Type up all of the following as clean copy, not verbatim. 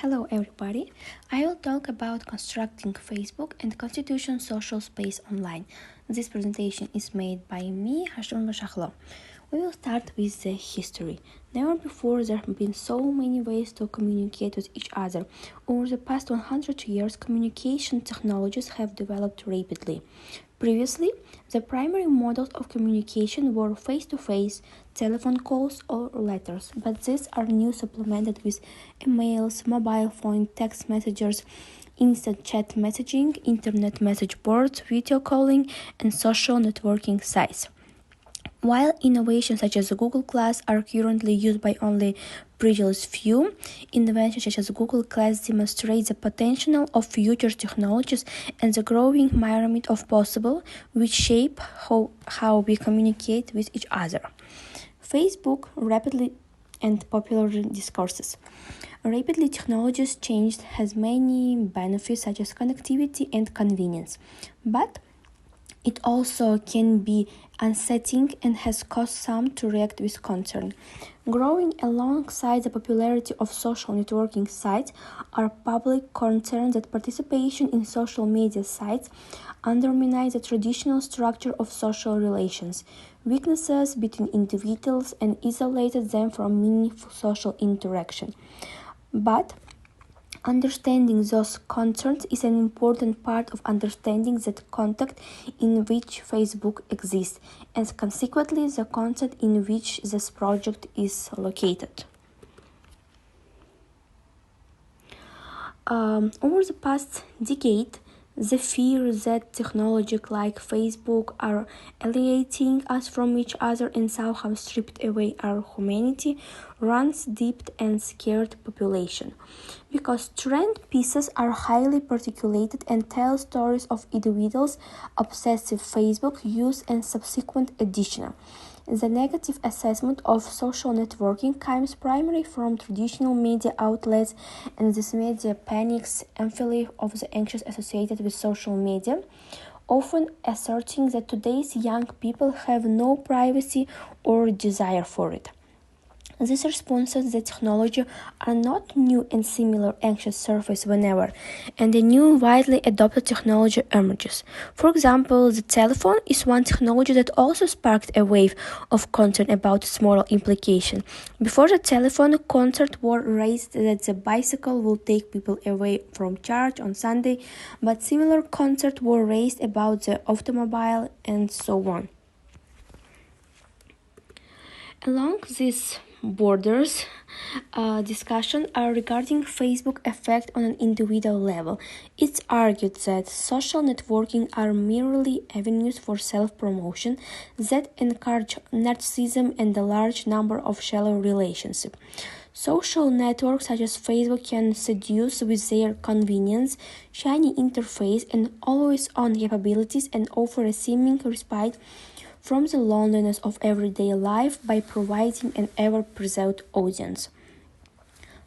Hello everybody. I will talk about constructing Facebook and constitution social space online. This presentation is made by me, Shahlo. We will start with the history. Never before there have been so many ways to communicate with each other. Over the past 100 years, communication technologies have developed rapidly. Previously, the primary models of communication were face-to-face, telephone calls, or letters, but these are now supplemented with emails, mobile phone, text messages, instant chat messaging, internet message boards, video calling, and social networking sites. While innovations such as Google Class are currently used by only previous few, inventions such as Google Class demonstrate the potential of future technologies and the growing myriad of possible, which shape how we communicate with each other. Facebook rapidly and popular discourses. Rapidly, technologies changed has many benefits such as connectivity and convenience, but it also can be unsettling and has caused some to react with concern. Growing alongside the popularity of social networking sites are public concerns that participation in social media sites undermines the traditional structure of social relations, weaknesses between individuals, and isolated them from meaningful social interaction. But understanding those concerns is an important part of understanding the context in which Facebook exists, and consequently the context in which this project is located. Over the past decade, the fear that technologies like Facebook are alienating us from each other and somehow stripped away our humanity runs deep and scared population. Because trend pieces are highly particulated and tell stories of individuals' obsessive Facebook use and subsequent addiction. The negative assessment of social networking comes primarily from traditional media outlets, and this media panics emphatically of the anxious associated with social media, often asserting that today's young people have no privacy or desire for it. These responses to technology are not new and similar anxious surface whenever, and a new widely adopted technology emerges. For example, the telephone is one technology that also sparked a wave of concern about its moral implication. Before the telephone, concerns were raised that the bicycle will take people away from church on Sunday, but similar concerns were raised about the automobile and so on. Along these borders, discussion are regarding Facebook effect on an individual level. It's argued that social networking are merely avenues for self-promotion that encourage narcissism and a large number of shallow relationships. Social networks such as Facebook can seduce with their convenience, shiny interface, and always-on capabilities and offer a seeming respite from the loneliness of everyday life by providing an ever-present audience.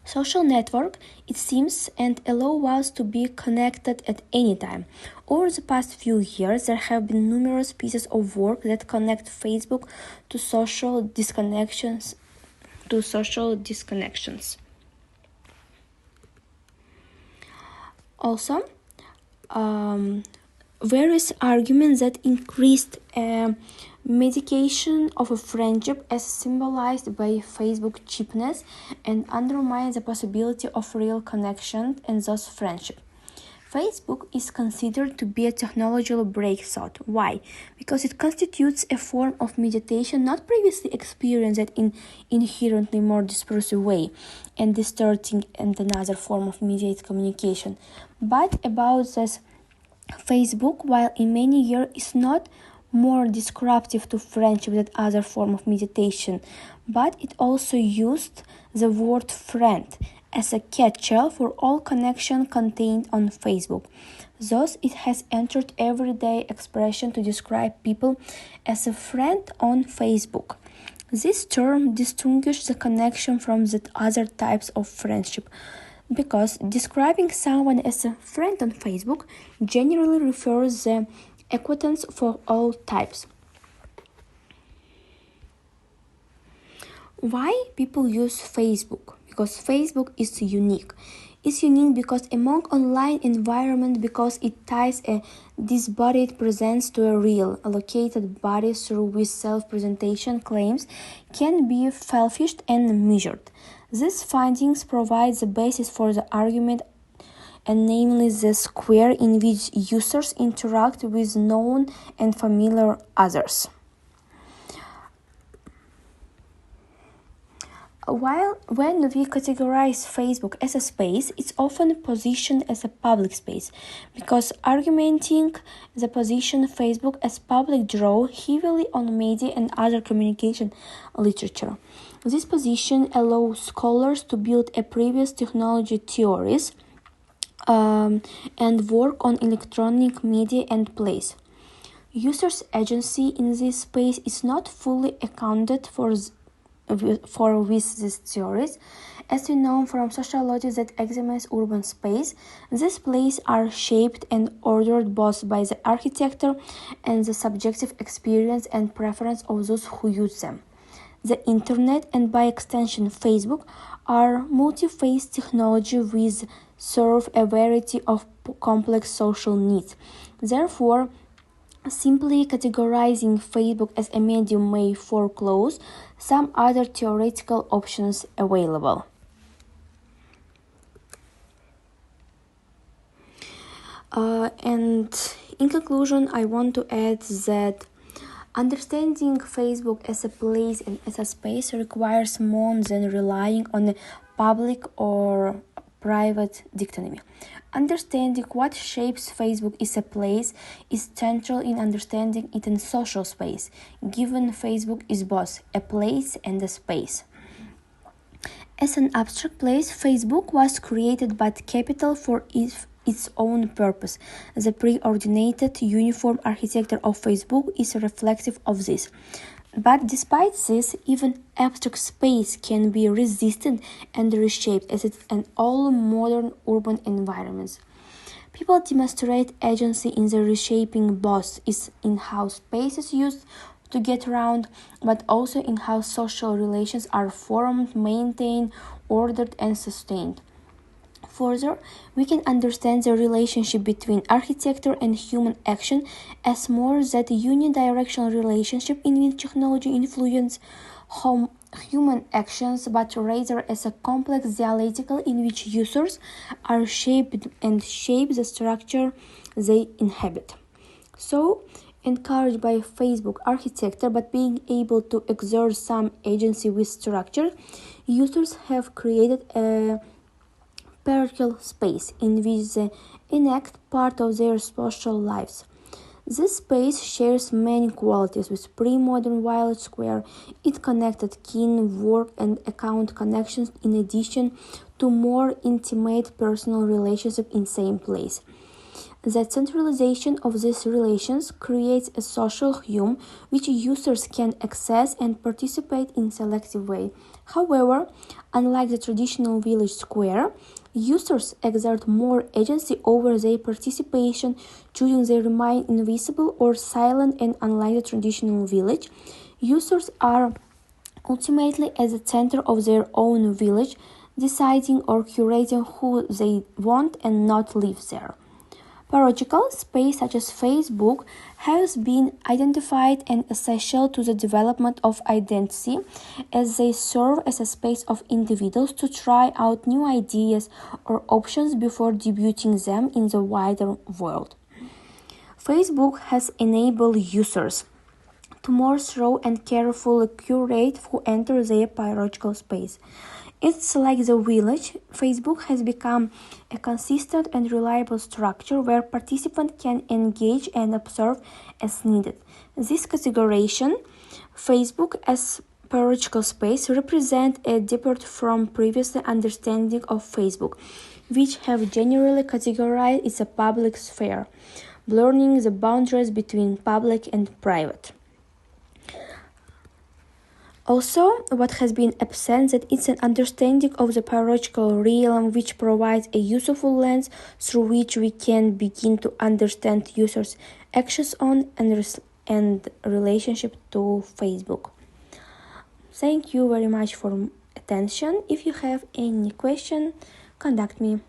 Social network, it seems, and allow us to be connected at any time. Over the past few years, there have been numerous pieces of work that connect Facebook to social disconnections. Also, various arguments that increased medication of a friendship as symbolized by Facebook cheapness and undermines the possibility of real connection and thus friendship. Facebook is considered to be a technological breakthrough. Why? Because it constitutes a form of meditation not previously experienced in inherently more dispersive way and distorting and another form of mediated communication. But about this Facebook, while in many years is not more disruptive to friendship than other form of meditation, but it also used the word friend as a catch-all for all connection contained on Facebook. Thus, it has entered everyday expression to describe people as a friend on Facebook. This term distinguishes the connection from the other types of friendship, because describing someone as a friend on Facebook generally refers the acquaintance for all types. Why people use Facebook? Because Facebook is unique. is unique because among online environment because it ties a disembodied presence to a real, allocated body through which self-presentation claims can be falsified and measured. These findings provide the basis for the argument, and namely the square in which users interact with known and familiar others. While when we categorize Facebook as a space, it's often positioned as a public space because argumenting the position Facebook as public draw heavily on media and other communication literature. This position allows scholars to build a previous technology theories and work on electronic media and place. Users' agency in this space is not fully accounted for with these theories. As we know from sociology that examines urban space, these places are shaped and ordered both by the architecture and the subjective experience and preference of those who use them. The internet and by extension Facebook are multi-phase technology which serve a variety of complex social needs. Therefore, simply categorizing Facebook as a medium may foreclose some other theoretical options available. And in conclusion, I want to add that understanding Facebook as a place and as a space requires more than relying on a public or private dichotomy. Understanding what shapes Facebook is a place is central in understanding it in social space, given Facebook is both a place and a space. As an abstract place, Facebook was created by capital for its own purpose. The preordinated uniform architecture of Facebook is reflective of this. But despite this, even abstract space can be resisted and reshaped as it's in all modern urban environments. People demonstrate agency in the reshaping both in how space is used to get around, but also in how social relations are formed, maintained, ordered, and sustained. Further, we can understand the relationship between architecture and human action as more that unidirectional relationship in which technology influences human actions, but rather as a complex dialectical in which users are shaped and shape the structure they inhabit. So, encouraged by Facebook architecture but being able to exert some agency with structure, users have created a parochial space in which they enact part of their social lives. This space shares many qualities with pre-modern Village Square. It connected kin, work, and account connections in addition to more intimate personal relationships in same place. The centralization of these relations creates a social home which users can access and participate in selective way. However, unlike the traditional village square, users exert more agency over their participation, choosing they remain invisible or silent, and unlike the traditional village, users are ultimately at the center of their own village, deciding or curating who they want and not live there. Parochial space such as Facebook has been identified and essential to the development of identity as they serve as a space of individuals to try out new ideas or options before debuting them in the wider world. Facebook has enabled users to more thorough and carefully curate who enter their parochial space. It's like the village. Facebook has become a consistent and reliable structure where participants can engage and observe as needed. This categorization, Facebook as parochial space, represents a departure from previous understanding of Facebook, which have generally categorized it as a public sphere, blurring the boundaries between public and private. Also, what has been absent that it's an understanding of the parochial realm which provides a useful lens through which we can begin to understand users' actions on and relationship to Facebook. Thank you very much for attention. If you have any question, contact me.